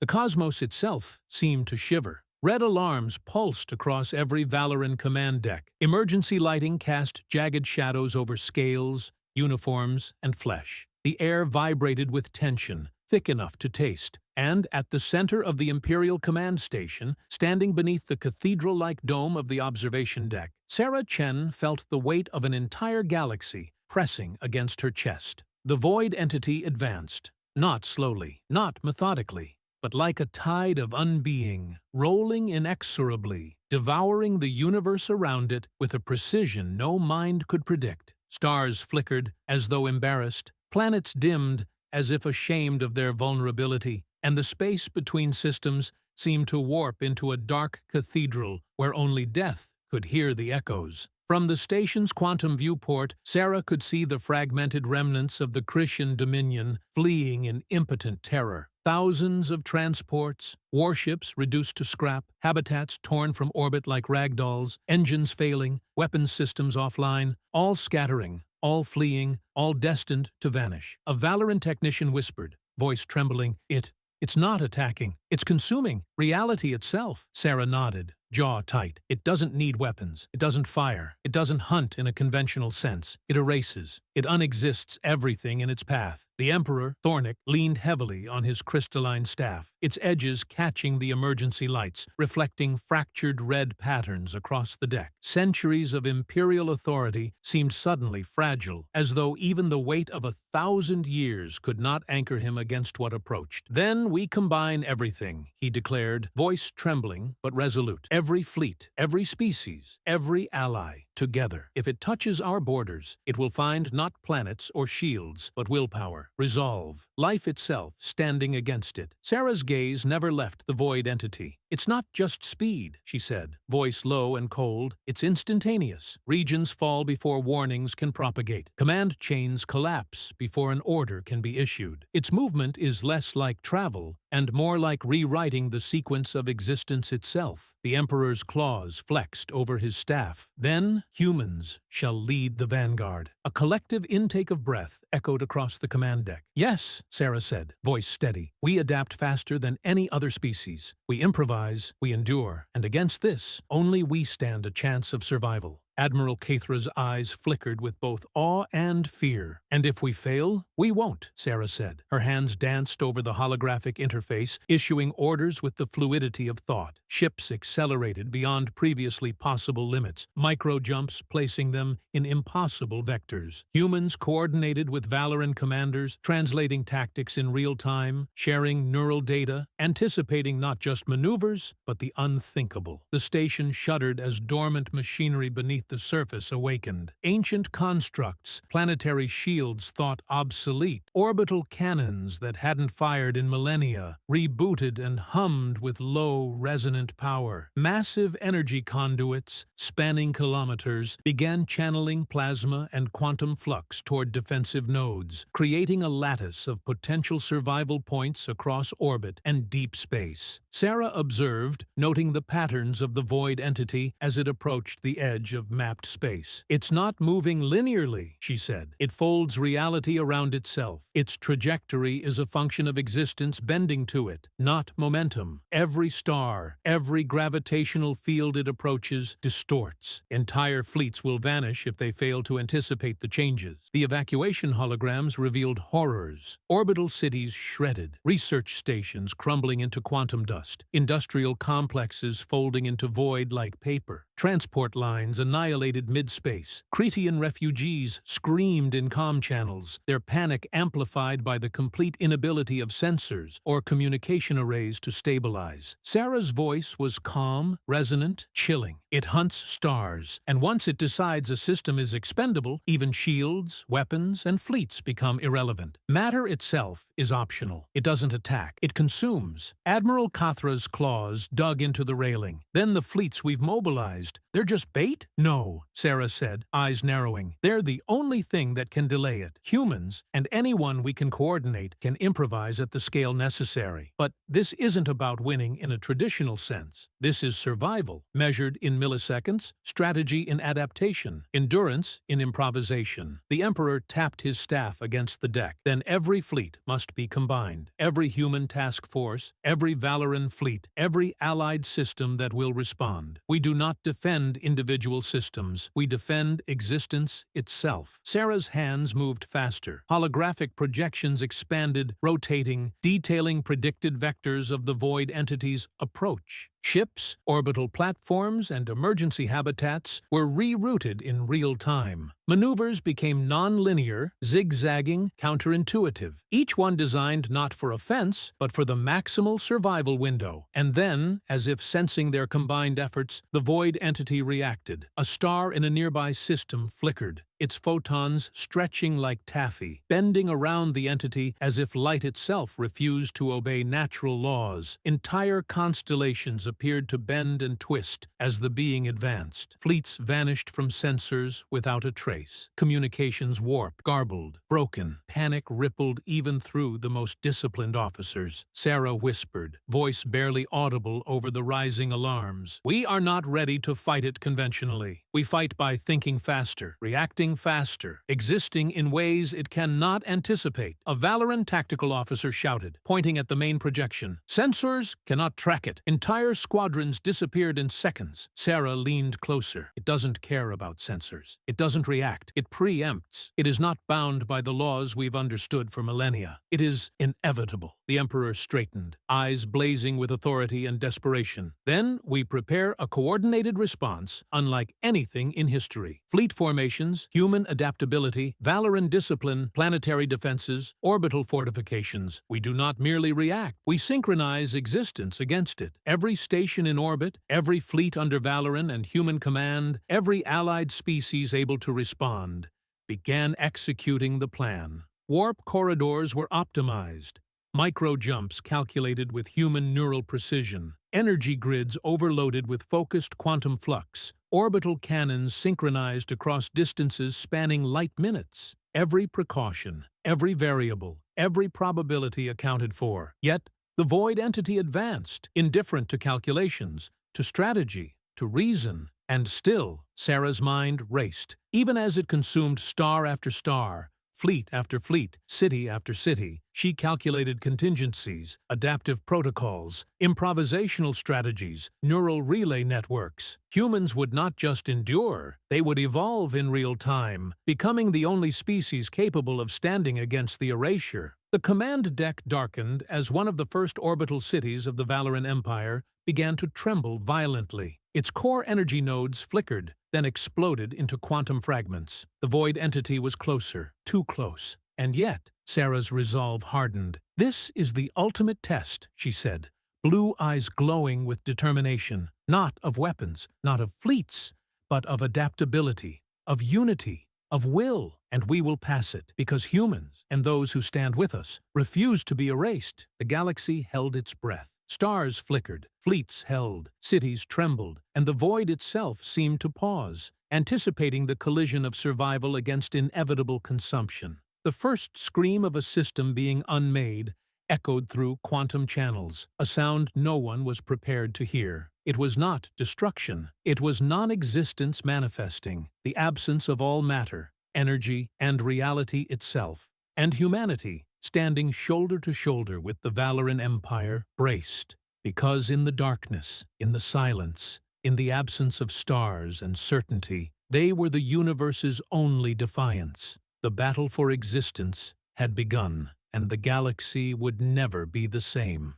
The cosmos itself seemed to shiver. Red alarms pulsed across every Valoran command deck. Emergency lighting cast jagged shadows over scales, uniforms, and flesh. The air vibrated with tension, thick enough to taste. And at the center of the Imperial Command Station, standing beneath the cathedral-like dome of the observation deck, Sarah Chen felt the weight of an entire galaxy pressing against her chest. The void entity advanced, not slowly, not methodically, but like a tide of unbeing, rolling inexorably, devouring the universe around it with a precision no mind could predict. Stars flickered, as though embarrassed, planets dimmed, as if ashamed of their vulnerability, and the space between systems seemed to warp into a dark cathedral where only death could hear the echoes. From the station's quantum viewport, Sarah could see the fragmented remnants of the Christian dominion fleeing in impotent terror. Thousands of transports, warships reduced to scrap, habitats torn from orbit like ragdolls, engines failing, weapons systems offline, all scattering, all fleeing, all destined to vanish. A Valoran technician whispered, voice trembling, It's not attacking. It's consuming reality itself." Sarah nodded, jaw tight. "It doesn't need weapons. It doesn't fire. It doesn't hunt in a conventional sense. It erases. It unexists everything in its path." The Emperor, Thornick, leaned heavily on his crystalline staff, its edges catching the emergency lights, reflecting fractured red patterns across the deck. Centuries of imperial authority seemed suddenly fragile, as though even the weight of 1,000 years could not anchor him against what approached. "Then we combine everything," he declared, voice trembling but resolute. "Every fleet, every species, every ally, together. If it touches our borders, it will find not planets or shields, but willpower, resolve, life itself standing against it." Sarah's gaze never left the void entity. "It's not just speed," she said, voice low and cold. "It's instantaneous. Regions fall before warnings can propagate. Command chains collapse before an order can be issued. Its movement is less like travel and more like rewriting the sequence of existence itself." The Emperor's claws flexed over his staff. "Then humans shall lead the vanguard." A collective intake of breath echoed across the command deck. "Yes," Sarah said, voice steady. "We adapt faster than any other species. We improvise, we endure, and against this, only we stand a chance of survival." Admiral Caithra's eyes flickered with both awe and fear. "And if we fail, we won't," Sarah said. Her hands danced over the holographic interface, issuing orders with the fluidity of thought. Ships accelerated beyond previously possible limits, micro-jumps placing them in impossible vectors. Humans coordinated with Valoran commanders, translating tactics in real time, sharing neural data, anticipating not just maneuvers, but the unthinkable. The station shuddered as dormant machinery beneath the surface awakened. Ancient constructs, planetary shields thought obsolete, orbital cannons that hadn't fired in millennia, rebooted and hummed with low, resonant power. Massive energy conduits, spanning kilometers, began channeling plasma and quantum flux toward defensive nodes, creating a lattice of potential survival points across orbit and deep space. Sarah observed, noting the patterns of the void entity as it approached the edge of mapped space. "It's not moving linearly," she said. "It folds reality around itself. Its trajectory is a function of existence bending to it, not momentum. Every star, every gravitational field it approaches, distorts. Entire fleets will vanish if they fail to anticipate the changes." The evacuation holograms revealed horrors. Orbital cities shredded, research stations crumbling into quantum dust, industrial complexes folding into void like paper, transport lines annihilated mid-space. Cretian refugees screamed in comm channels, their panic amplified by the complete inability of sensors or communication arrays to stabilize. Sarah's voice was calm, resonant, chilling. "It hunts stars, and once it decides a system is expendable, even shields, weapons, and fleets become irrelevant. Matter itself is optional. It doesn't attack. It consumes." Admiral Caithra's claws dug into the railing. "Then the fleets we've mobilized surprised. "They're just bait?" "No," Sarah said, eyes narrowing. "They're the only thing that can delay it. Humans, and anyone we can coordinate, can improvise at the scale necessary. But this isn't about winning in a traditional sense. This is survival, measured in milliseconds, strategy in adaptation, endurance in improvisation." The Emperor tapped his staff against the deck. "Then every fleet must be combined. Every human task force, every Valoran fleet, every allied system that will respond. We do not defend individual systems. We defend existence itself." Sarah's hands moved faster. Holographic projections expanded, rotating, detailing predicted vectors of the void entity's approach. Ships, orbital platforms, and emergency habitats were rerouted in real time. Maneuvers became non-linear, zigzagging, counterintuitive, each one designed not for offense, but for the maximal survival window. And then, as if sensing their combined efforts, the void entity reacted. A star in a nearby system flickered, its photons stretching like taffy, bending around the entity as if light itself refused to obey natural laws. Entire constellations appeared to bend and twist as the being advanced. Fleets vanished from sensors without a trace. Communications warped, garbled, broken. Panic rippled even through the most disciplined officers. Sarah whispered, voice barely audible over the rising alarms. "We are not ready to fight it conventionally. We fight by thinking faster, reacting faster, existing in ways it cannot anticipate." A Valoran tactical officer shouted, pointing at the main projection. "Sensors cannot track it." Entire squadrons disappeared in seconds. Sarah leaned closer. "It doesn't care about sensors. It doesn't react. It preempts. It is not bound by the laws we've understood for millennia. It is inevitable." The Emperor straightened, eyes blazing with authority and desperation. "Then we prepare a coordinated response unlike anything in history. Fleet formations, human adaptability, Valoran discipline, planetary defenses, orbital fortifications. We do not merely react. We synchronize existence against it. Every station in orbit, every fleet under Valoran and human command, every allied species able to respond, began executing the plan. Warp corridors were optimized. Micro-jumps calculated with human neural precision. Energy grids overloaded with focused quantum flux. Orbital cannons synchronized across distances spanning light minutes. Every precaution, every variable, every probability accounted for. Yet, the void entity advanced, indifferent to calculations, to strategy, to reason. And still, Sarah's mind raced. Even as it consumed star after star, fleet after fleet, city after city, she calculated contingencies, adaptive protocols, improvisational strategies, neural relay networks. Humans would not just endure, they would evolve in real time, becoming the only species capable of standing against the erasure. The command deck darkened as one of the first orbital cities of the Valoran Empire began to tremble violently. Its core energy nodes flickered, then exploded into quantum fragments. The void entity was closer, too close. And yet, Sarah's resolve hardened. "This is the ultimate test," she said, blue eyes glowing with determination. "Not of weapons, not of fleets, but of adaptability, of unity, of will. And we will pass it, because humans, and those who stand with us, refuse to be erased." The galaxy held its breath. Stars flickered, fleets held, cities trembled, and the void itself seemed to pause, anticipating the collision of survival against inevitable consumption. The first scream of a system being unmade echoed through quantum channels, a sound no one was prepared to hear. It was not destruction. It was non-existence manifesting, the absence of all matter, energy, and reality itself. And humanity, standing shoulder to shoulder with the Valoran Empire, braced. Because in the darkness, in the silence, in the absence of stars and certainty, they were the universe's only defiance. The battle for existence had begun, and the galaxy would never be the same.